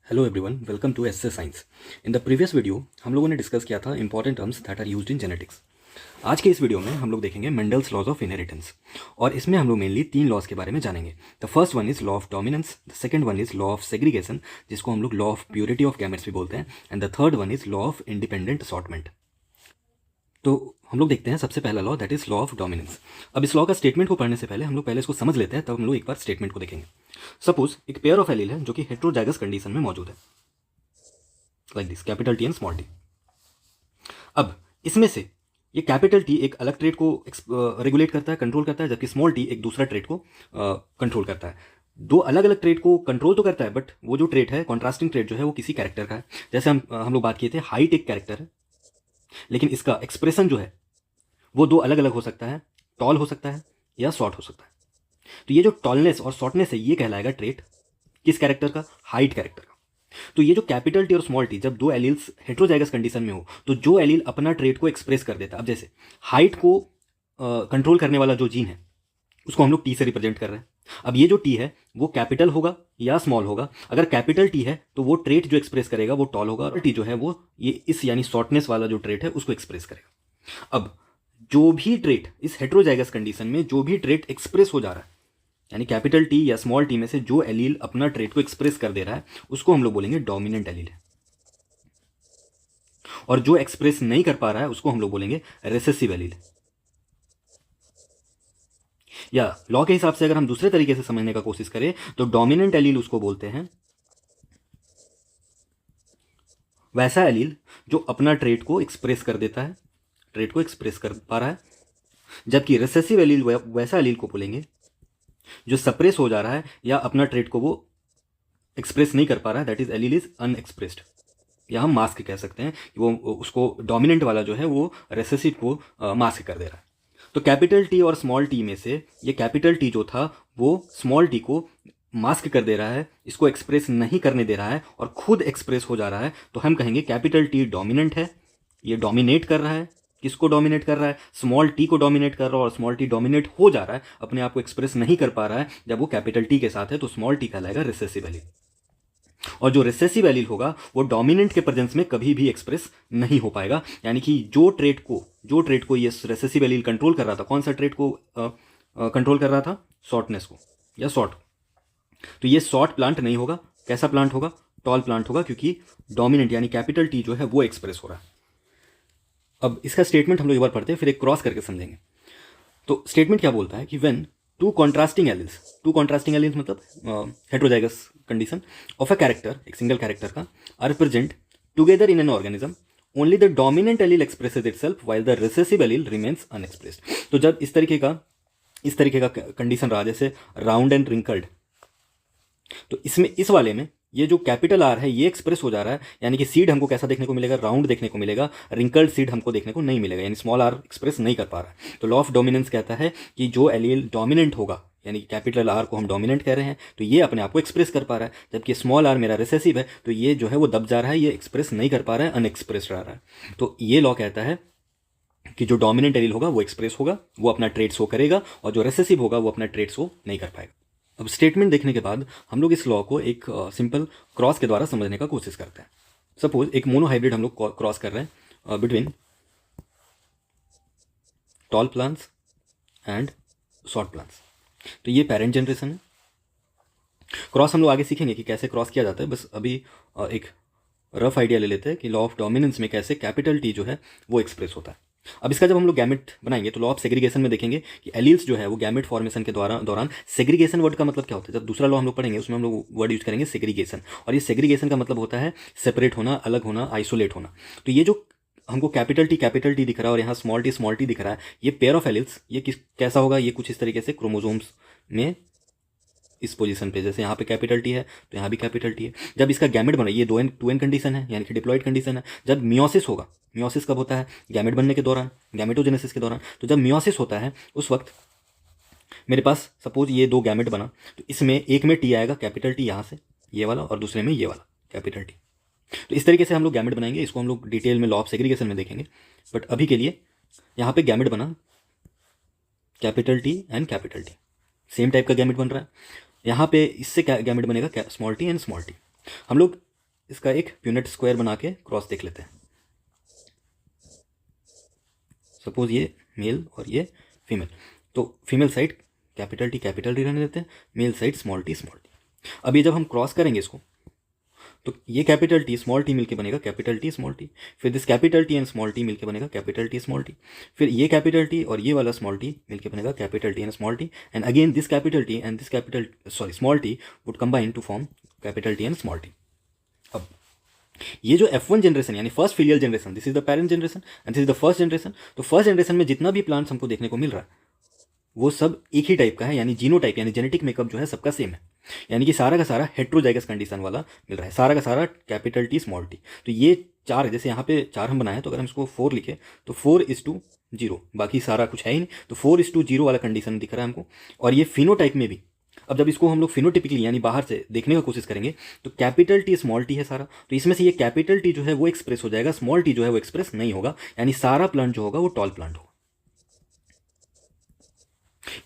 Hello everyone, welcome to SS Science. In the previous video हम लोगों ने discuss किया था important terms that are used in genetics. आज के इस वीडियो में हम लोग देखेंगे मेंडल्स लॉज ऑफ इनहेरिटेंस, और इसमें हम लोग मेनली 3 लॉज के बारे में जानेंगे। The first one is law of dominance, the second one is law of segregation, जिसको हम लोग law of purity of gametes भी बोलते हैं, and the third one is law of independent assortment. तो हम लोग देखते हैं सबसे पहला law, that is law of dominance. अब इस लॉ का स्टेटमेंट को पढ़ने से पहले हम लोग पहले इसको समझ लेते हैं, तब हम लोग एक बार स्टेटमेंट को देखेंगे। सपोज एक पेयर ऑफ एलील है जो कि हेट्रोजाइगस कंडीशन में मौजूद है, like this, capital T and small T. अब इसमें से ये कैपिटल टी एक अलग ट्रेट को रेगुलेट करता है, कंट्रोल करता है, जबकि स्मॉल टी एक दूसरा ट्रेट को कंट्रोल करता है। दो अलग अलग ट्रेट को कंट्रोल तो करता है, बट वो जो ट्रेट है, कॉन्ट्रास्टिंग ट्रेट जो है, वो किसी कैरेक्टर का है। जैसे हम लोग बात किए थे, हाइट एक कैरेक्टर है, लेकिन इसका एक्सप्रेशन जो है वो दो अलग अलग हो सकता है, टॉल हो सकता है या शॉर्ट हो सकता है। तो ये जो टॉलनेस और शॉर्टनेस है, ये कहलाएगा ट्रेट किस कैरेक्टर का? हाइट कैरेक्टर का। तो ये जो कैपिटल टी और स्मॉल टी, जब दो एलील्स हेट्रोजाइगस कंडीशन में हो, तो जो एलील अपना ट्रेट को एक्सप्रेस कर देता है। अब जैसे हाइट को कंट्रोल करने वाला जो जीन है, उसको हम लोग टी से रिप्रेजेंट कर रहे हैं। अब ये जो टी है वो कैपिटल होगा या स्मॉल होगा? अगर कैपिटल टी है तो वो ट्रेट जो एक्सप्रेस करेगा वो टॉल होगा, और टी जो है वो ये इस यानी शॉर्टनेस वाला जो ट्रेट है उसको एक्सप्रेस करेगा। अब जो भी ट्रेट इस हेट्रोजाइगस कंडीशन में, जो भी ट्रेट एक्सप्रेस हो जा रहा है, यानी कैपिटल टी या स्मॉल टी में से जो एलील अपना ट्रेट को एक्सप्रेस कर दे रहा है, उसको हम लोग बोलेंगे डोमिनेंट एलील है। और जो एक्सप्रेस नहीं कर पा रहा है उसको हम लोग बोलेंगे रिसेसिव एलील। या लॉ के हिसाब से अगर हम दूसरे तरीके से समझने का कोशिश करें तो डोमिनेंट एलील उसको बोलते हैं वैसा एलील जो अपना ट्रेट को एक्सप्रेस कर देता है, ट्रेट को एक्सप्रेस कर पा रहा है, जबकि रिसेसिव एलील वैसा एलील को बोलेंगे जो सप्रेस हो जा रहा है या अपना ट्रेट को वो एक्सप्रेस नहीं कर पा रहा है, that is allele is unexpressed. या हम मास्क कह सकते हैं कि वो उसको डोमिनेंट वाला जो है वो रेसेसिव को मास्क कर दे रहा है। तो कैपिटल टी और स्मॉल टी में से ये कैपिटल टी जो था वो स्मॉल टी को मास्क कर दे रहा है, इसको एक्सप्रेस नहीं करने दे रहा है और खुद एक्सप्रेस हो जा रहा है। तो हम कहेंगे कैपिटल टी डोमिनेंट है, ये डोमिनेट कर रहा है। किसको डोमिनेट कर रहा है? स्मॉल टी को डोमिनेट कर रहा है, और स्मॉल टी डोमिनेट हो जा रहा है, अपने आप को एक्सप्रेस नहीं कर पा रहा है जब वो कैपिटल टी के साथ है। तो स्मॉल टी कहलाएगा रिसेसिव एलील। और जो रिसेसिव एलील होगा वो डोमिनेंट के प्रेजेंस में कभी भी एक्सप्रेस नहीं हो पाएगा। यानी कि जो ट्रेट को ये रिसेसिव एलील कंट्रोल कर रहा था, कौन सा ट्रेट को कंट्रोल कर रहा था? शॉर्टनेस को या शॉर्ट। तो ये शॉर्ट प्लांट नहीं होगा, कैसा प्लांट होगा? टॉल प्लांट होगा, क्योंकि डोमिनेंट यानी कैपिटल टी जो है वो एक्सप्रेस हो रहा है। अब इसका स्टेटमेंट हम लोग एक बार पढ़ते हैं, फिर एक क्रॉस करके समझेंगे। तो स्टेटमेंट क्या बोलता है कि व्हेन टू कॉन्ट्रास्टिंग एलील्स मतलब heterozygous condition of a character, एक सिंगल कैरेक्टर का, are present together in an organism, only the dominant allele expresses itself while the recessive allele remains unexpressed. तो जब इस तरीके का कंडीशन रहा, जैसे राउंड एंड रिंकल्ड, तो इसमें इस वाले में ये जो कैपिटल आर है ये एक्सप्रेस हो जा रहा है, यानी कि सीड हमको कैसा देखने को मिलेगा? राउंड देखने को मिलेगा। रिंकल्ड सीड हमको देखने को नहीं मिलेगा, यानी स्मॉल आर एक्सप्रेस नहीं कर पा रहा है। तो लॉ ऑफ डोमिनेंस कहता है कि जो एलील डोमिनेंट होगा, यानी कैपिटल आर को हम डोमिनेंट कह रहे हैं, तो ये अपने आप को एक्सप्रेस कर पा रहा है, जबकि स्मॉल आर मेरा रिसेसिव है, तो ये जो है वो दब जा रहा है, ये एक्सप्रेस नहीं कर पा रहा है, अनएक्सप्रेस रह रहा है। तो ये लॉ कहता है कि जो डोमिनेंट एलील होगा वो एक्सप्रेस होगा, वो अपना ट्रेट शो करेगा, और जो रिसेसिव होगा वो अपना ट्रेट शो नहीं कर पाएगा। अब स्टेटमेंट देखने के बाद हम लोग इस लॉ को एक सिंपल क्रॉस के द्वारा समझने का कोशिश करते हैं। सपोज एक मोनोहाइब्रिड हम लोग क्रॉस कर रहे हैं between tall plants and short plants. तो ये पेरेंट जनरेशन है। क्रॉस हम लोग आगे सीखेंगे कि कैसे क्रॉस किया जाता है, बस अभी एक रफ आइडिया ले लेते हैं कि लॉ ऑफ डोमिनेंस में कैसे कैपिटल टी जो है वो एक्सप्रेस होता है। अब इसका जब हम लोग गैमेट बनाएंगे तो लॉ ऑफ सेग्रीगेशन में देखेंगे कि एलील्स जो है वो गैमेट फॉर्मेशन के दौरान सेग्रीगेशन वर्ड का मतलब क्या होता है? जब दूसरा लॉ हम लोग पढ़ेंगे उसमें हम लोग वर्ड यूज करेंगे सेग्रीगेशन, और ये सेग्रीगेशन का मतलब होता है सेपरेट होना, अलग होना, आइसोलेट होना। तो ये जो हमको कैपिटल टी दिख रहा है और यहाँ स्मॉल टी दिख रहा है, ये पेयर ऑफ एलील्स ये कैसा होगा? ये कुछ इस तरीके से क्रोमोसोम्स में इस पोजीशन पे, जैसे यहाँ पे कैपिटल टी है तो यहाँ भी कैपिटल टी है। जब इसका गैमेट बना, ये 2n कंडीशन है, यानी कि डिप्लॉयड कंडीशन है। जब मियोसिस होगा, मियोसिस कब होता है? गैमेट बनने के दौरान, गैमेटोजेनेसिस के दौरान। तो जब मियोसिस होता है उस वक्त मेरे पास सपोज ये दो गैमेट बना, तो इसमें एक में टी आएगा, कैपिटल टी यहाँ से ये वाला, और दूसरे में ये वाला कैपिटल टी। तो इस तरीके से हम लोग गैमेट बनाएंगे, इसको हम लोग डिटेल में लॉ ऑफ सेग्रीगेशन में देखेंगे। बट अभी के लिए यहाँ पे गैमेट बना capital T and capital T, same type का गैमेट बन रहा है। यहाँ पे इससे क्या गैमेट बनेगा? Small T and small T. हम लोग इसका एक प्यूनेट स्क्वायर बना के क्रॉस देख लेते हैं। सपोज ये मेल और ये फीमेल, तो फीमेल साइड कैपिटल टी रहने देते हैं, मेल साइड स्मॉल टी। अब ये जब हम क्रॉस करेंगे इसको, तो ये कैपिटल टी स्मॉल टी मिलके बनेगा कैपिटल टी स्मॉल टी, फिर this capital T and small T मिलके बनेगा कैपिटल टी स्मॉल टी, फिर ये कैपिटल टी और ये वाला स्मॉल टी मिलके बनेगा capital T and small T, and again this capital T and this small T would combine to form capital T and small T. अब ये जो F1 जनरेशन यानी first filial generation, this is the parent generation and this is the first generation, तो first generation में जितना भी plants हमको देखने को मिल रहा है वो सब एक ही टाइप का है, यानी जीनोटाइप यानी जेनेटिक मेकअप जो है सबका सेम है, यानी कि सारा का सारा हेट्रोजाइगस कंडीशन वाला मिल रहा है, सारा का सारा कैपिटल टी स्मॉल टी। तो ये चार, जैसे यहाँ पे चार हम बनाए, तो अगर हम इसको 4 लिखे तो 4:0, बाकी सारा कुछ है ही नहीं, तो 4:0 वाला कंडीशन दिख रहा है हमको। और ये फिनोटाइप में भी, अब जब इसको हम लोग फिनोटिपिकली यानी बाहर से देखने का कोशिश करेंगे तो कैपिटल टी स्मॉल टी है सारा, तो इसमें से ये कैपिटल टी जो है वो एक्सप्रेस हो जाएगा, स्मॉल टी जो है वो एक्सप्रेस नहीं होगा, यानी सारा प्लांट जो होगा वो टॉल प्लांट होगा।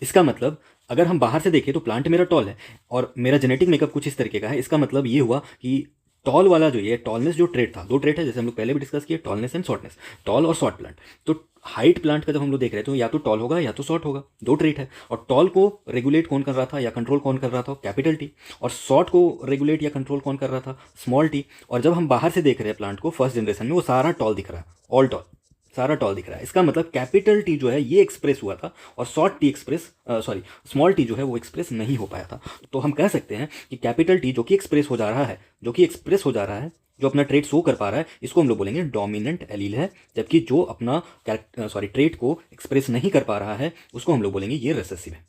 इसका मतलब अगर हम बाहर से देखें तो प्लांट मेरा टॉल है और मेरा जेनेटिक मेकअप कुछ इस तरीके का है, इसका मतलब ये हुआ कि टॉल वाला जो ये टॉलनेस जो ट्रेट था, दो ट्रेट है जैसे हम लोग पहले भी डिस्कस किए, टॉलनेस एंड शॉर्टनेस, टॉल और शॉर्ट प्लांट। तो हाइट प्लांट का जब हम लोग देख रहे थे तो या तो टॉल होगा या तो शॉर्ट होगा, दो ट्रेट है, और टॉल को रेगुलेट कौन कर रहा था या कंट्रोल कौन कर रहा था, कैपिटल टी, और शॉर्ट को रेगुलेट या कंट्रोल कौन कर रहा था, स्मॉल टी। और जब हम बाहर से देख रहे हैं प्लांट को फर्स्ट जनरेशन में, वो सारा टॉल दिख रहा है, ऑल टॉल, सारा टॉल दिख रहा है। इसका मतलब कैपिटल टी जो है ये एक्सप्रेस हुआ था और स्मॉल टी जो है वो एक्सप्रेस नहीं हो पाया था। तो हम कह सकते हैं कि कैपिटल टी जो कि एक्सप्रेस हो जा रहा है, जो अपना ट्रेट शो कर पा रहा है, इसको हम लोग बोलेंगे डोमिनेंट एलील है, जबकि जो अपना ट्रेट को एक्सप्रेस नहीं कर पा रहा है उसको हम लोग बोलेंगे ये रिसेसिव है।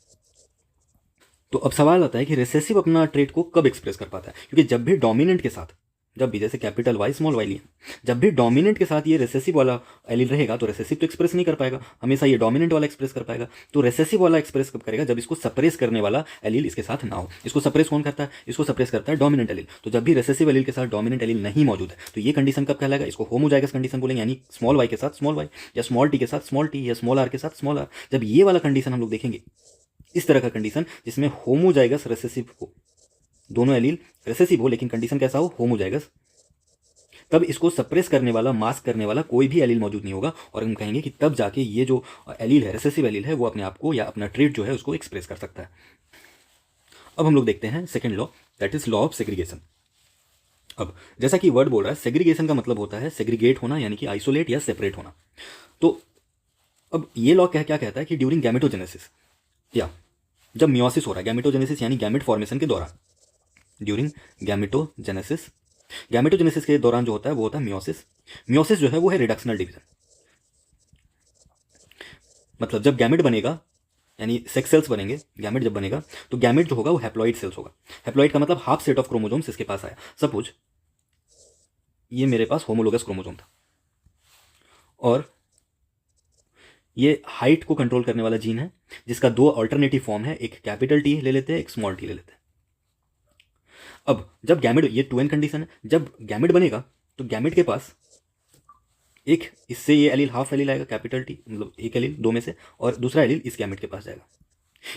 तो अब सवाल आता है कि रिसेसिव अपना ट्रेट को कब एक्सप्रेस कर पाता है, क्योंकि जब भी डोमिनेंट के साथ, जब भी जैसे कैपिटल वाई स्मॉल वाई लिया, जब भी डोमिनेंट के साथ ये रिसेसिव वाला एलील रहेगा तो रिसेसिव तो एक्सप्रेस नहीं कर पाएगा, हमेशा ये डोमिनेंट वाला एक्सप्रेस कर पाएगा। तो रिसेसिव वाला एक्सप्रेस कब करेगा, जब इसको सप्रेस करने वाला एलील इसके साथ ना हो। इसको सप्रेस कौन करता है, इसको सप्रेस करता है डोमिनेंट एलील। तो जब भी रिसेसिव एलील के साथ डोमिनेंट एलील नहीं मौजूद है तो ये कंडीशन कब कहलाएगा, इसको होमोजाइगस कंडीशन बोलेंगे, यानी स्मॉल वाई के साथ स्मॉल वाई, या स्मॉल टी के साथ स्मॉल टी, या स्मॉल आर के साथ स्मॉल आर। जब ये वाला कंडीशन हम लोग देखेंगे, इस तरह का कंडीशन जिसमें होमोजाइगस रिसेसिव हो, दोनों एलील रिसेसिव हो लेकिन कंडीशन कैसा हो, होमोजाइगस, तब इसको सप्रेस करने वाला, मास्क करने वाला कोई भी एलील मौजूद नहीं होगा, और हम कहेंगे कि तब जाके ये जो एलील है, रिसेसिव एलील है, वो अपने आप को या अपना ट्रेट जो है उसको एक्सप्रेस कर सकता है। अब हम लोग देखते हैं second law, that is law of segregation. अब जैसा कि वर्ड बोल रहा है, सेग्रीगेशन का मतलब होता है सेग्रीगेट होना, यानी कि आइसोलेट या सेपरेट होना। तो अब ये लॉ क्या कहता है कि ड्यूरिंग गैमेटोजेनेसिस, या जब मियोसिस हो रहा है, गैमेटोजेनेसिस यानी गैमेट फॉर्मेशन के दौरान, ड्यूरिंग गैमेटोजेनेसिस के दौरान जो होता है वो होता है मियोसिस जो है वो है रिडक्शनल डिवीजन। मतलब जब गैमेट बनेगा यानी सेक्स सेल्स बनेंगे, गैमेट जब बनेगा तो गैमेट जो होगा वो हैप्लॉइड सेल्स होगा। हैप्लॉइड का मतलब हाफ सेट ऑफ क्रोमोसोम्स इसके पास आया। सपोज ये मेरे पास होमोलोगस क्रोमोसोम था और ये हाइट को कंट्रोल करने वाला जीन है जिसका दो अल्टरनेटिव फॉर्म है, एक कैपिटल टी ले लेते हैं, एक स्मॉल टी ले लेते हैं। अब जब गैमेट, ये 2n कंडीशन है, जब गैमेट बनेगा तो गैमेट के पास एक, इससे ये एलील हाफ एलील आएगा कैपिटल टी, मतलब एक एलील दो में से, और दूसरा एलील इस गैमेट के पास जाएगा।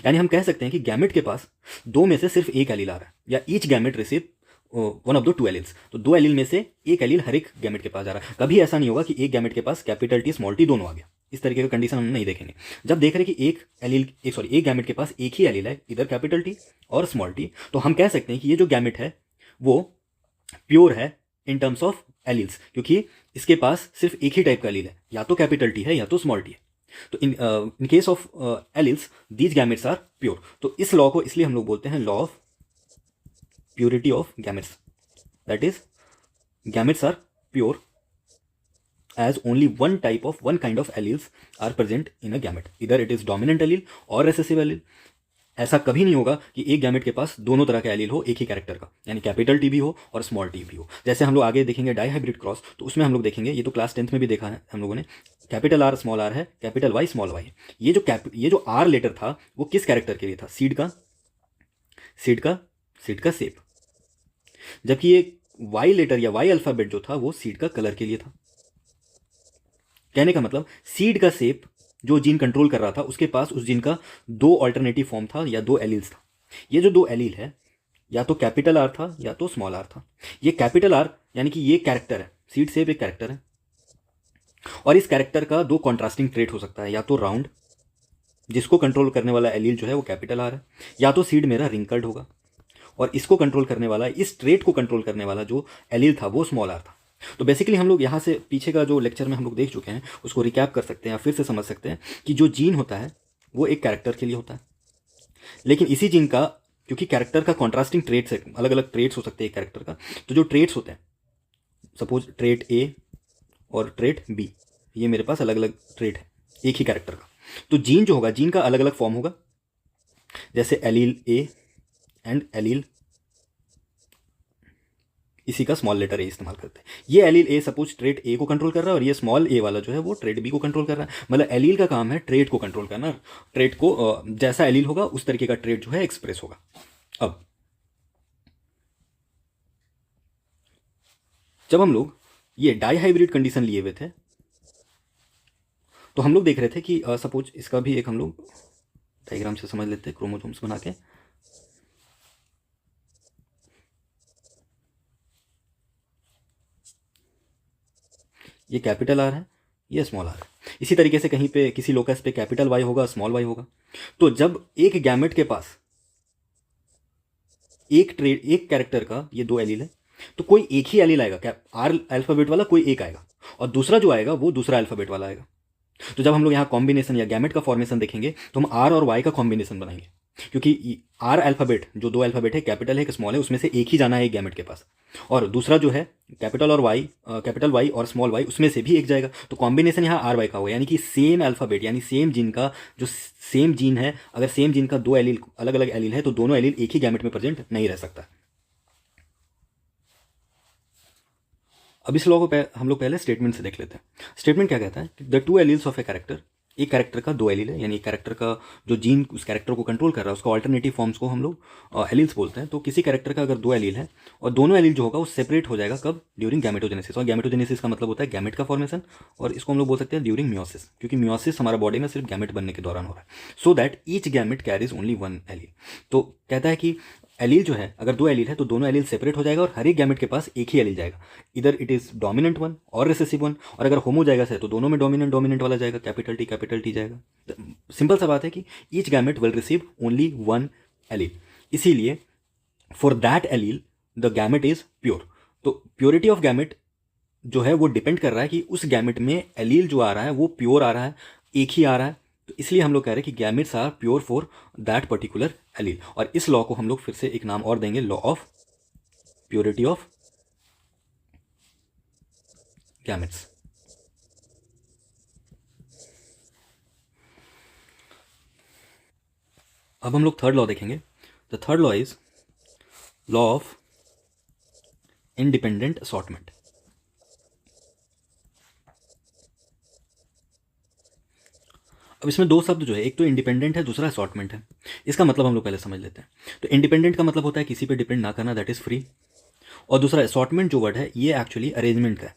यानी हम कह सकते हैं कि गैमेट के पास दो में से सिर्फ एक एलील आ रहा है, या each gamete receive one of the two alleles. तो दो एलील में से एक एलील हर एक गैमेट के पास जा रहा है। कभी ऐसा नहीं होगा कि एक गैमेट के पास कैपिटल टी स्मॉल टी दोनों आ गया, इस तरीके का कंडीशन हम नहीं देखेंगे। जब देख रहे हैं कि एक गैमेट के पास एक ही एलील है, इधर कैपिटल टी और स्मॉल टी, तो हम कह सकते हैं कि ये जो गैमेट है वो प्योर है इन टर्म्स ऑफ एलील्स, क्योंकि इसके पास सिर्फ एक ही टाइप का एलील है, या तो कैपिटल टी है या तो स्मॉल टी है। तो in case of alleles these gametes are pure. तो इस लॉ को इसलिए हम लोग बोलते हैं law of purity of gametes, that is gametes are pure as only one kind of alleles are present in a gamete, either it is dominant allele or recessive allele। ऐसा कभी नहीं होगा कि एक गैमेट के पास दोनों तरह का एलील हो एक ही कैरेक्टर का, यानी कैपिटल टी भी हो और स्मॉल टी भी हो। जैसे हम लोग आगे देखेंगे डाइहाइब्रिड क्रॉस, तो उसमें हम लोग देखेंगे, ये तो क्लास 10th में भी देखा है हम लोगों ने, कैपिटल आर स्मॉल आर है, कैपिटल वाई स्मॉल वाई है। ये जो आर लेटर था वो किस कैरेक्टर के लिए था, सीड का शेप, जबकि ये वाई लेटर या वाई अल्फाबेट जो था वो सीड का कलर के लिए था। कहने का मतलब सीड का शेप जो जीन कंट्रोल कर रहा था उसके पास उस जीन का दो अल्टरनेटिव फॉर्म था या दो एलील्स था। ये जो दो एलील है या तो कैपिटल आर था या तो स्मॉल आर था। ये कैपिटल आर यानी कि ये कैरेक्टर है, सीड शेप एक कैरेक्टर है, और इस कैरेक्टर का दो कॉन्ट्रास्टिंग ट्रेट हो सकता है, या तो राउंड जिसको कंट्रोल करने वाला एलील जो है वो कैपिटल आर है, या तो सीड मेरा रिंकल्ड होगा और इसको कंट्रोल करने वाला, इस ट्रेट को कंट्रोल करने वाला जो एलील था वो स्मॉल आर था। तो बेसिकली हम लोग यहाँ से पीछे का जो लेक्चर में हम लोग देख चुके हैं उसको रिकैप कर सकते हैं या फिर से समझ सकते हैं कि जो जीन होता है वो एक कैरेक्टर के लिए होता है, लेकिन इसी जीन का, क्योंकि कैरेक्टर का कॉन्ट्रास्टिंग ट्रेट्स है, अलग अलग ट्रेट्स हो सकते हैं एक कैरेक्टर का, तो जो ट्रेट्स होते हैं, सपोज ट्रेट ए और ट्रेट बी, ये मेरे पास अलग अलग ट्रेट है एक ही कैरेक्टर का, तो जीन जो होगा, जीन का अलग अलग फॉर्म होगा, जैसे एलील ए एंड एलील, इसी का स्मॉल लेटर ए इस्तेमाल करते हैं। ये एलील ए सपोज ट्रेट ए को कंट्रोल कर रहा है और ये स्मॉल ए वाला जो है वो ट्रेट बी को कंट्रोल कर रहा है। मतलब एलील का काम है ट्रेट को कंट्रोल करना, ट्रेट को जैसा एलील होगा उस तरीके का ट्रेट जो है एक्सप्रेस होगा। अब जब हम लोग ये डाई हाइब्रिड कंडीशन लिए हुए थे तो हम लोग देख रहे थे कि सपोज इसका भी एक हम लोग डायग्राम से समझ लेते हैं, क्रोमोसोम्स बना के। ये कैपिटल आर है, ये स्मॉल आर है। इसी तरीके से कहीं पे किसी लोकस पे कैपिटल वाई होगा, स्मॉल वाई होगा। तो जब एक गैमेट के पास एक कैरेक्टर का ये दो एलील है तो कोई एक ही एलील आएगा, क्या आर अल्फाबेट वाला कोई एक आएगा और दूसरा जो आएगा वो दूसरा अल्फाबेट वाला आएगा। तो जब हम लोग यहाँ कॉम्बिनेशन या गैमेट का फॉर्मेशन देखेंगे तो हम आर और वाई का कॉम्बिनेशन बनाएंगे, क्योंकि आर अल्फाबेट जो दो अल्फाबेट है, कैपिटल है एक स्मॉल है, उसमें से एक ही जाना है एक गैमेट के पास, और दूसरा जो है कैपिटल और वाई, कैपिटल वाई और स्मॉल वाई, उसमें से भी एक जाएगा। तो कॉम्बिनेशन यहाँ आर वाई का होगा, यानी कि सेम अल्फाबेट यानी सेम जीन का जो सेम जीन है, अगर सेम जीन का दो एलील अलग अलग एलील है तो दोनों एलील एक ही गैमेट में प्रेजेंट नहीं रह सकता। अब इस लॉ को हम लोग पहले स्टेटमेंट से देख लेते हैं। स्टेटमेंट क्या कहता है कि the two alleles of a character, एक कैरेक्टर का दो एलील है, यानी एक कैरेक्टर का जो जीन उस कैरेक्टर को कंट्रोल कर रहा है उसका ऑल्टरनेटिव फॉर्म्स को हम लोग एलील्स बोलते हैं। तो किसी कैरेक्टर का अगर दो एलील है और दोनों एलील जो होगा वो सेपरेट हो जाएगा कब, ड्यूरिंग गैमेटोजेनेसिस। और गैमेटोजेनेसिस का मतलब होता है गैमेट का फॉर्मेशन, और इसको हम लोग बोल सकते हैं ड्यूरिंग मियोसिस, क्योंकि मियोसिस हमारा बॉडी में सिर्फ गैमेट बनने के दौरान हो रहा है। So that each gamete carries only one allele. तो कहता है कि एलील जो है, अगर दो एलील है तो दोनों एलील सेपरेट हो जाएगा और हर एक गैमेट के पास एक ही एलील जाएगा, इधर इट इज डोमिनेंट वन और रिसेसिव वन। और अगर होमोजाइगस है तो दोनों में डोमिनेंट डोमिनेंट वाला जाएगा, कैपिटल टी जाएगा। सिंपल सा बात है कि each gamete will receive only one allele, इसीलिए for that allele the gamete is pure. तो प्योरिटी ऑफ गैमेट जो है वो डिपेंड कर रहा है कि उस गैमेट में एलील जो आ रहा है वो प्योर आ रहा है, एक ही आ रहा है। तो इसलिए हम लोग कह रहे हैं कि gametes are pure for that particular allele. और इस लॉ को हम लोग फिर से एक नाम और देंगे, law of purity of gametes. अब हम लोग थर्ड लॉ देखेंगे। The third law is law of independent assortment. अब इसमें दो शब्द जो है, एक तो इंडिपेंडेंट है, दूसरा असॉर्टमेंट है। इसका मतलब हम लोग पहले समझ लेते हैं। तो इंडिपेंडेंट का मतलब होता है किसी पे डिपेंड ना करना, दैट इज फ्री। और दूसरा असॉर्टमेंट जो वर्ड है ये एक्चुअली अरेंजमेंट का है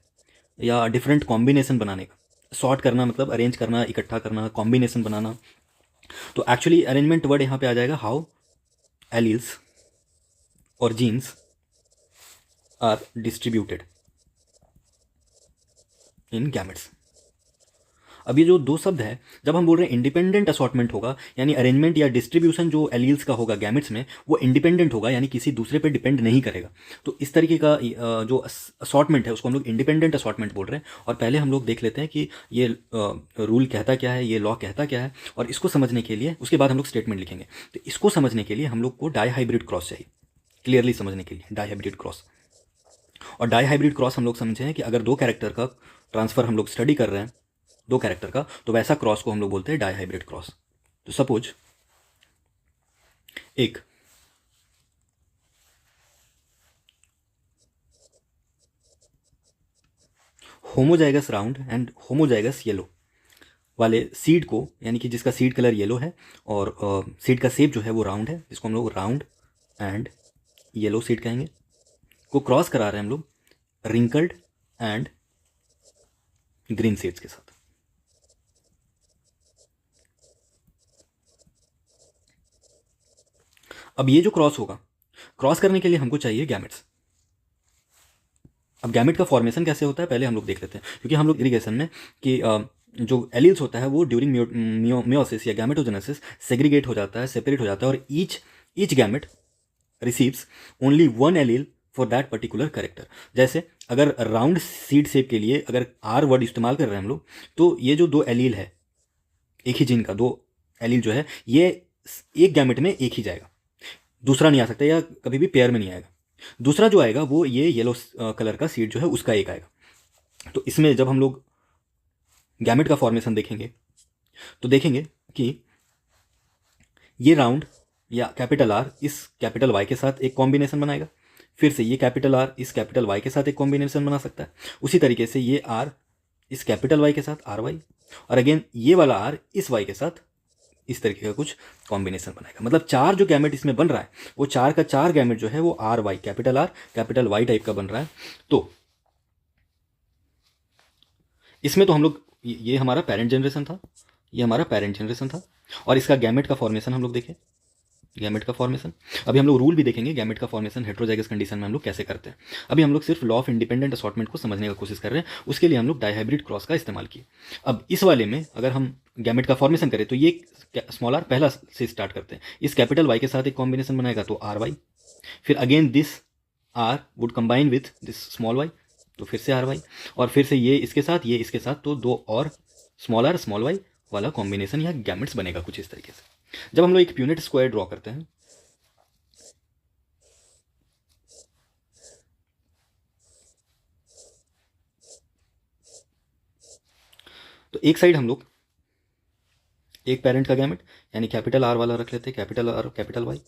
या डिफरेंट कॉम्बिनेशन बनाने का। सॉर्ट करना मतलब अरेंज करना, इकट्ठा करना, कॉम्बिनेशन बनाना। तो एक्चुअली अरेंजमेंट वर्ड यहाँ पे आ जाएगा हाउ एलील्स और genes are distributed in gametes. अब ये जो दो शब्द है, जब हम बोल रहे हैं इंडिपेंडेंट असॉर्टमेंट होगा, यानी अरेंजमेंट या डिस्ट्रीब्यूशन जो एलील्स का होगा गैमेट्स में वो इंडिपेंडेंट होगा, यानी किसी दूसरे पे डिपेंड नहीं करेगा। तो इस तरीके का जो असॉर्टमेंट है उसको हम लोग इंडिपेंडेंट असॉर्टमेंट बोल रहे हैं। और पहले हम लोग देख लेते हैं कि ये रूल कहता क्या है, ये लॉ कहता क्या है, और इसको समझने के लिए उसके बाद हम लोग स्टेटमेंट लिखेंगे। तो इसको समझने के लिए हम लोग को डाई हाइब्रिड क्रॉस चाहिए, क्लियरली समझने के लिए डाई हाइब्रिड क्रॉस। और डाई हाइब्रिड क्रॉस हम लोग समझे हैं कि अगर दो कैरेक्टर का ट्रांसफर हम लोग स्टडी कर रहे हैं, दो कैरेक्टर का, तो वैसा क्रॉस को हम लोग बोलते हैं डाई हाइब्रिड क्रॉस। तो सपोज एक homozygous round and homozygous yellow वाले सीड को, यानी कि जिसका सीड कलर येलो है और सीड का शेप जो है वो राउंड है, जिसको हम लोग राउंड एंड येलो सीड कहेंगे, को क्रॉस करा रहे हैं हम लोग रिंकल्ड एंड ग्रीन सीड्स के साथ। अब ये जो क्रॉस होगा, क्रॉस करने के लिए हमको चाहिए गैमेट्स। अब गैमेट का फॉर्मेशन कैसे होता है पहले हम लोग देख लेते हैं, क्योंकि हम लोग इरिगेशन में कि जो एलील्स होता है वो ड्यूरिंग मियोसिस या गैमेटोजेनेसिस सेग्रीगेट हो जाता है, सेपरेट हो जाता है, और each gamete receives only one allele for that particular character. जैसे अगर राउंड सीड शेप के लिए अगर आर वर्ड इस्तेमाल कर रहे हैं हम लोग, तो ये जो दो एलील है एक ही जीन का, दो एलील जो है ये एक गैमेट में एक ही जाएगा, दूसरा नहीं आ सकता या कभी भी पेयर में नहीं आएगा। दूसरा जो आएगा वो ये येलो कलर का सीड जो है उसका एक आएगा। तो इसमें जब हम लोग गैमेट का फॉर्मेशन देखेंगे तो देखेंगे कि ये राउंड या कैपिटल आर इस कैपिटल वाई के साथ एक कॉम्बिनेशन बनाएगा, फिर से ये कैपिटल आर इस कैपिटल वाई के साथ एक कॉम्बिनेशन बना सकता है, उसी तरीके से ये आर इस कैपिटल वाई के साथ आर वाई, और अगेन ये वाला आर इस वाई के साथ इस तरीके का कुछ कॉम्बिनेशन बनाएगा। मतलब चार जो गैमेट इसमें बन रहा है वो चार का चार गैमेट जो है वो R Y capital Y type का बन रहा है। तो इसमें तो हम लोग ये हमारा पेरेंट जनरेशन था, ये हमारा पेरेंट जनरेशन था, और इसका गैमेट का फॉर्मेशन हम लोग देखें, गैमेट का फॉर्मेशन। अभी हम लोग रूल भी देखेंगे गैमेट का फॉर्मेशन हेटेरोजाइगस कंडीशन में हम लोग कैसे करते हैं। अभी हम लोग सिर्फ लॉ ऑफ इंडिपेंडेंट असॉर्टमेंट को समझने की कोशिश कर रहे हैं, उसके लिए हम लोग डाइहाइब्रिड क्रॉस का इस्तेमाल किए। अब इस वाले में अगर हम गैमेट का फॉर्मेशन करें तो ये स्मॉल आर पहला से स्टार्ट करते हैं, इस कैपिटल वाई के साथ एक कॉम्बिनेशन बनाएगा तो आर वाई, फिर again this R would combine with this small Y तो फिर से आर वाई, और फिर से ये इसके साथ ये इसके साथ, तो दो और स्मॉल आर स्मॉल वाई वाला कॉम्बिनेशन या गैमेट्स बनेगा कुछ इस तरीके से। जब हम लोग एक प्यूनेट स्क्वायर ड्रॉ करते हैं तो एक साइड हम लोग एक पेरेंट का गैमेट यानी कैपिटल आर वाला रख लेते हैं, कैपिटल आर कैपिटल वाई,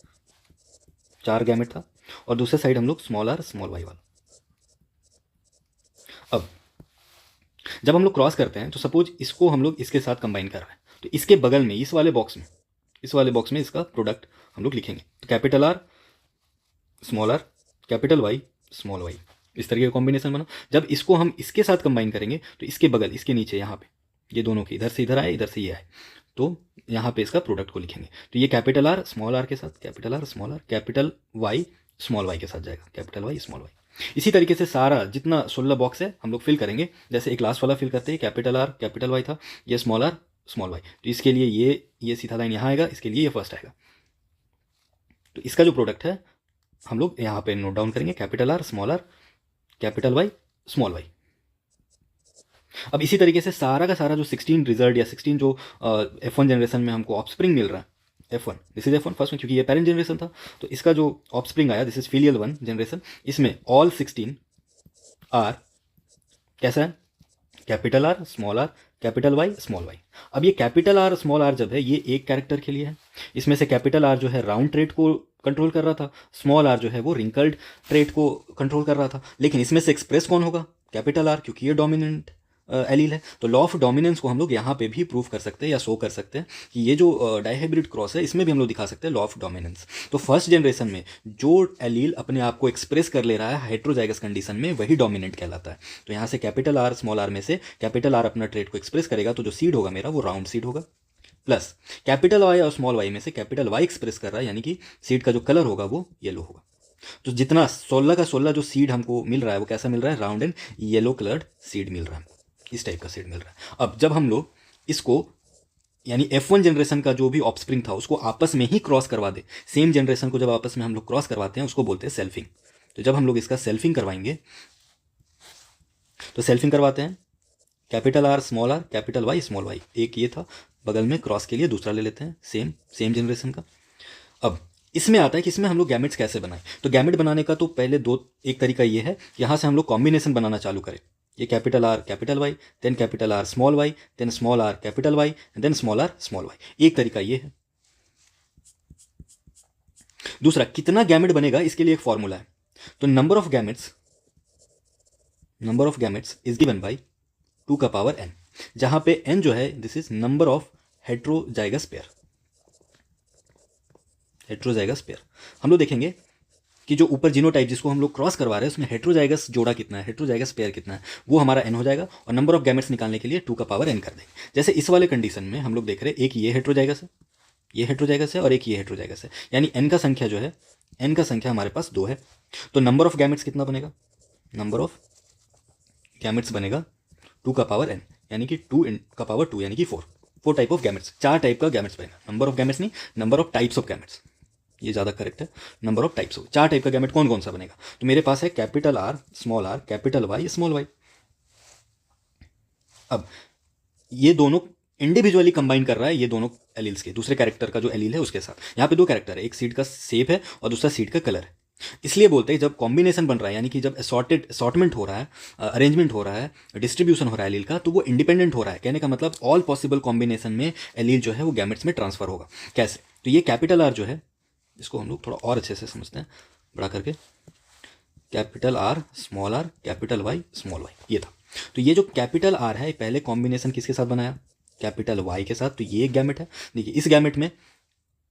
चार गैमेट था, और दूसरे साइड हम लोग स्मॉल आर स्मॉल वाई वाला। अब जब हम लोग क्रॉस करते हैं तो सपोज इसको हम लोग इसके साथ कंबाइन कर रहे हैं, तो इसके बगल में इस वाले बॉक्स में इसका प्रोडक्ट हम लोग लिखेंगे, तो capital R small R capital Y small Y, इस तरीके का कॉम्बिनेशन बना। जब इसको हम इसके साथ कंबाइन करेंगे तो इसके बगल इसके नीचे यहाँ पे ये दोनों के इधर से इधर आए इधर से ये आए, तो यहाँ पे इसका प्रोडक्ट को लिखेंगे, तो ये कैपिटल आर स्मॉल आर के साथ capital R small R capital Y small Y के साथ जाएगा, कैपिटल वाई स्मॉल वाई। इसी तरीके से सारा जितना 16 बॉक्स है हम लोग फिल करेंगे, जैसे एक लास्ट वाला फिल करते हैं, कैपिटल आर कैपिटल वाई था, ये स्मॉल आर स्मॉल वाई, तो इसके लिए ये सीधा लाइन यहाँ आएगा, इसके लिए ये फर्स्ट आएगा, तो इसका जो प्रोडक्ट है हम लोग यहाँ पे नोट डाउन करेंगे, capital R capital Y small Y. अब इसी तरीके से सारा का सारा जो 16 रिजल्ट या 16 जो F1 जनरेशन में हमको ऑफस्प्रिंग मिल रहा है, F1 this is F1 first में, क्योंकि ये पेरेंट जनरेशन था, तो इसका जो ऑफस्प्रिंग आया दिस इज फिलियल 1 जनरेशन, इसमें ऑल 16 आर कैसा है, capital R capital Y small Y. अब ये कैपिटल आर स्मॉल आर जब है ये एक कैरेक्टर के लिए है, इसमें से कैपिटल आर जो है राउंड ट्रेट को कंट्रोल कर रहा था, स्मॉल आर जो है वो रिंकल्ड ट्रेट को कंट्रोल कर रहा था, लेकिन इसमें से एक्सप्रेस कौन होगा, कैपिटल आर, क्योंकि ये डोमिनेंट एलील है। तो लॉ ऑफ डोमिनेंस को हम लोग यहाँ पे भी प्रूव कर सकते हैं या शो कर सकते हैं कि ये जो डाइहाइब्रिड क्रॉस है इसमें भी हम लोग दिखा सकते हैं लॉ ऑफ डोमिनेंस। तो फर्स्ट जनरेशन में जो एलील अपने आप को एक्सप्रेस कर ले रहा है हेटेरोजाइगस कंडीशन में वही डोमिनेंट कहलाता है। तो यहाँ से कैपिटल आर स्मॉल आर में से कैपिटल आर अपना ट्रेट को एक्सप्रेस करेगा, तो जो सीड होगा मेरा वो राउंड सीड होगा, प्लस कैपिटल वाई और स्मॉल वाई में से कैपिटल वाई एक्सप्रेस कर रहा है, यानी कि सीड का जो कलर होगा वो येलो होगा। तो जितना 16 का 16 जो सीड हमको मिल रहा है वो कैसा मिल रहा है, round and yellow coloured seed मिल रहा है, इस टाइप का सीड मिल रहा है। अब जब हम लोग इसको यानी F1 जनरेशन का जो भी ऑफस्प्रिंग था उसको आपस में ही क्रॉस करवा दे, सेम जनरेशन को जब आपस में हम लोग क्रॉस करवाते हैं उसको बोलते हैं सेल्फिंग। तो जब हम लोग इसका सेल्फिंग करवाएंगे तो सेल्फिंग करवाते हैं, capital R capital Y small Y, एक ये था, बगल में क्रॉस के लिए दूसरा ले लेते हैं सेम जनरेशन का। अब इसमें आता है कि इसमें हम लोग गैमेट्स कैसे बनाएं। तो गैमेट बनाने का तो पहले एक तरीका ये है, यहाँ से हम लोग कॉम्बिनेशन बनाना चालू करें, ये capital R capital Y, then capital R small Y, then small R capital Y, then small R small Y, एक तरीका ये है। दूसरा कितना गैमेट बनेगा इसके लिए एक फॉर्मूला है, तो number of gametes is given by 2 का पावर n, जहां पे n जो है this is number of heterozygous pair. हम लोग देखेंगे कि जो ऊपर जीनोटाइप जिसको हम लोग क्रॉस करवा रहे हैं उसमें हेटेरोजाइगस जोड़ा कितना है, हेटेरोजाइगस पेयर कितना है, वो हमारा n हो जाएगा, और नंबर ऑफ गैमेट्स निकालने के लिए 2 का पावर n कर देंगे। जैसे इस वाले कंडीशन में हम लोग देख रहे हैं एक ये हेटेरोजाइगस है और एक ये हेटेरोजाइगस है, यानी n का संख्या जो है n का संख्या हमारे पास 2 है, तो नंबर ऑफ गैमेट्स कितना बनेगा? नंबर ऑफ गैमेट्स बनेगा 2 का पावर n, यानी कि 2 का पावर 2 यानी कि 4 टाइप ऑफ गैमेट्स, 4 टाइप का गैमेट्स बनेगा। नंबर ऑफ गैमेट्स नहीं, number of types of gametes, ये ज़्यादा करेक्ट है। नंबर ऑफ टाइप्स हो, 4 टाइप का गैमेट कौन कौन सा बनेगा? तो मेरे पास है capital R small r, capital Y small y। अब ये दोनों इंडिविजुअली कंबाइन कर रहा है ये दोनों एलील्स के, दूसरे कैरेक्टर का जो एलील है उसके साथ। यहाँ पे 2 कैरेक्टर है, एक सीड का शेप है और दूसरा सीड का कलर है। इसलिए बोलते हैं जब कॉम्बिनेशन बन रहा है, यानी कि जब असॉर्टमेंट हो रहा है, अरेंजमेंट हो रहा है, डिस्ट्रीब्यूशन हो रहा है एलील का, तो वो इंडिपेंडेंट हो रहा है। कहने का मतलब ऑल पॉसिबल कॉम्बिनेशन में एलील जो है वो गैमेट्स में ट्रांसफर होगा। कैसे? तो ये कैपिटल आर जो है, इसको हम लोग थोड़ा और अच्छे से समझते हैं बड़ा करके। Capital R small R, capital Y small Y, ये था। तो ये जो कैपिटल आर है पहले कॉम्बिनेशन किसके साथ बनाया? कैपिटल वाई के साथ। तो ये एक गैमेट है। देखिए इस गैमेट में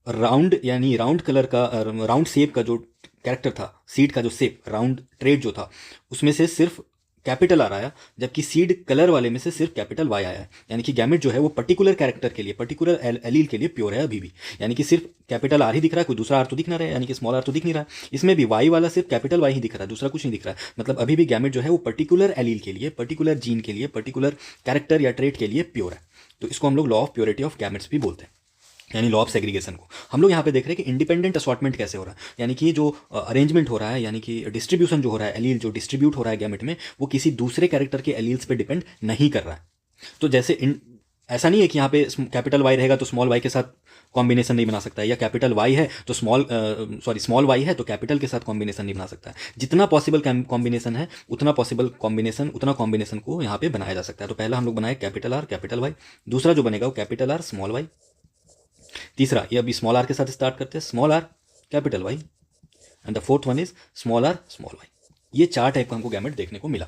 राउंड, यानी राउंड कलर का, राउंड शेप का जो कैरेक्टर था, सीड का जो शेप, राउंड ट्रेड जो था, उसमें से सिर्फ कैपिटल आर आया, जबकि सीड कलर वाले में से सिर्फ कैपिटल वाई आया है। यानी कि गैमेट जो है वो पर्टिकुलर कैरेक्टर के लिए, पर्टिकुलर एलील के लिए प्योर है अभी भी। यानी कि सिर्फ कैपिटल आर ही दिख रहा है, कोई दूसरा आर तो दिख ना रहा है, यानी कि स्मॉल आर तो दिख नहीं रहा है। इसमें भी वाई वाला सिर्फ कैपिटल वाई ही दिख रहा है, दूसरा कुछ नहीं दिख रहा है। मतलब अभी भी गैमेट जो है वो पर्टिकुलर एलील के लिए, पर्टिकुलर जीन के लिए, पर्टिकुलर कैरेक्टर या ट्रेट के लिए प्योर है। तो इसको हम लोग law of purity of gametes भी बोलते हैं, यानी लॉ ऑफ सेग्रीगेशन को। हम लोग यहाँ पे देख रहे हैं कि इंडिपेंडेंट असॉर्टमेंट कैसे हो रहा है, यानी कि जो अरेंजमेंट हो रहा है, यानी कि डिस्ट्रीब्यूशन जो हो रहा है, एलील जो डिस्ट्रीब्यूट हो रहा है गैमेट में, वो किसी दूसरे कैरेक्टर के एलील्स पे डिपेंड नहीं कर रहा है। तो जैसे ऐसा नहीं है कि यहाँ पे कैपिटल वाई रहेगा तो स्मॉल वाई के साथ कॉम्बिनेशन नहीं बना सकता है, या कैपिटल वाई है तो स्मॉल वाई है तो कैपिटल के साथ कॉम्बिनेशन नहीं बना सकता है। जितना पॉसिबल कॉम्बिनेशन है उतना कॉम्बिनेशन को यहाँ पे बनाया जा सकता है। तो पहला हम लोग बनाए कैपिटल आर कैपिटल वाई, दूसरा जो बनेगा वो कैपिटल आर स्मॉल वाई, तीसरा ये अभी स्मॉल आर के साथ स्टार्ट करते हैं, small R capital Y, and the fourth one is small R small Y. ये 4 टाइप का हमको गैमेट देखने को मिला।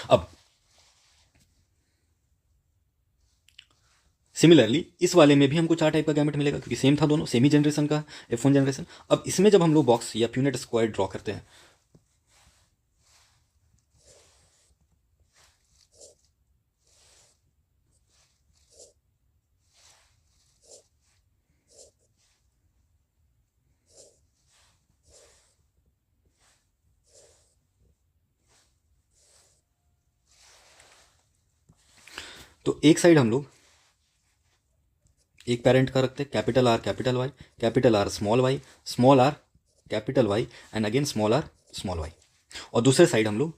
अब सिमिलरली इस वाले में भी हमको 4 टाइप का गैमेट मिलेगा, क्योंकि सेम था, दोनों सेम ही जनरेशन का, F1 जनरेशन। अब इसमें जब हम लोग बॉक्स या प्यूनेट स्क्वायर ड्रॉ करते हैं, तो एक साइड हम लोग एक पेरेंट का रखते हैं capital Y, capital R small R capital Y, and again small R small Y. और दूसरे साइड हम लोग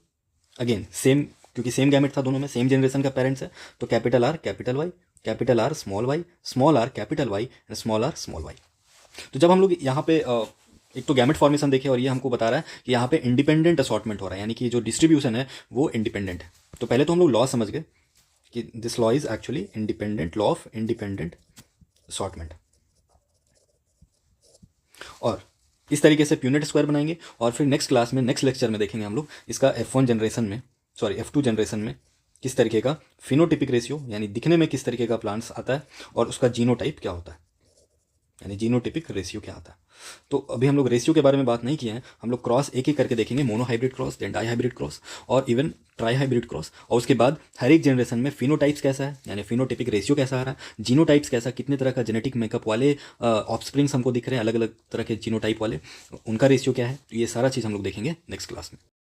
अगेन सेम, क्योंकि सेम गैमेट था दोनों में, सेम जनरेशन का पेरेंट्स है, तो capital R capital Y, capital R small R capital Y, and small R small Y. तो जब हम लोग यहाँ पे एक तो गैमेट फॉर्मेशन देखे, और ये हमको बता रहा है कि यहाँ पे इंडिपेंडेंट असॉर्टमेंट हो रहा है, यानी कि जो डिस्ट्रीब्यूशन है वो इंडिपेंडेंट है। तो पहले तो हम लोग लॉ समझ गए कि this law is actually independent, law of independent assortment. और इस तरीके से प्यूनेट स्क्वायर बनाएंगे, और फिर नेक्स्ट क्लास में, नेक्स्ट लेक्चर में देखेंगे हम लोग इसका F1 जनरेशन में, F2 जनरेशन में किस तरीके का फिनोटिपिक रेशियो, यानी दिखने में किस तरीके का प्लांट्स आता है, और उसका जीनोटाइप क्या होता है, यानी जीनोटिपिक रेशियो क्या आता है। तो अभी हम लोग रेशियो के बारे में बात नहीं किए हैं, हम लोग क्रॉस एक एक करके देखेंगे, monohybrid cross, then dihybrid cross, और इवन ट्राई हाइब्रिड क्रॉस। और उसके बाद हर एक जनरेशन में फिनोटाइप्स कैसा है, यानी फिनोटिपिक रेशियो कैसा आ रहा है, जीनोटाइप्स कैसा, कितने तरह का जेनेटिक मेकअप वाले ऑफस्प्रिंग्स हमको दिख रहे हैं, अलग अलग तरह के जीनोटाइप वाले, उनका रेशियो क्या है। तो ये सारा चीज़ हम लोग देखेंगे नेक्स्ट क्लास में।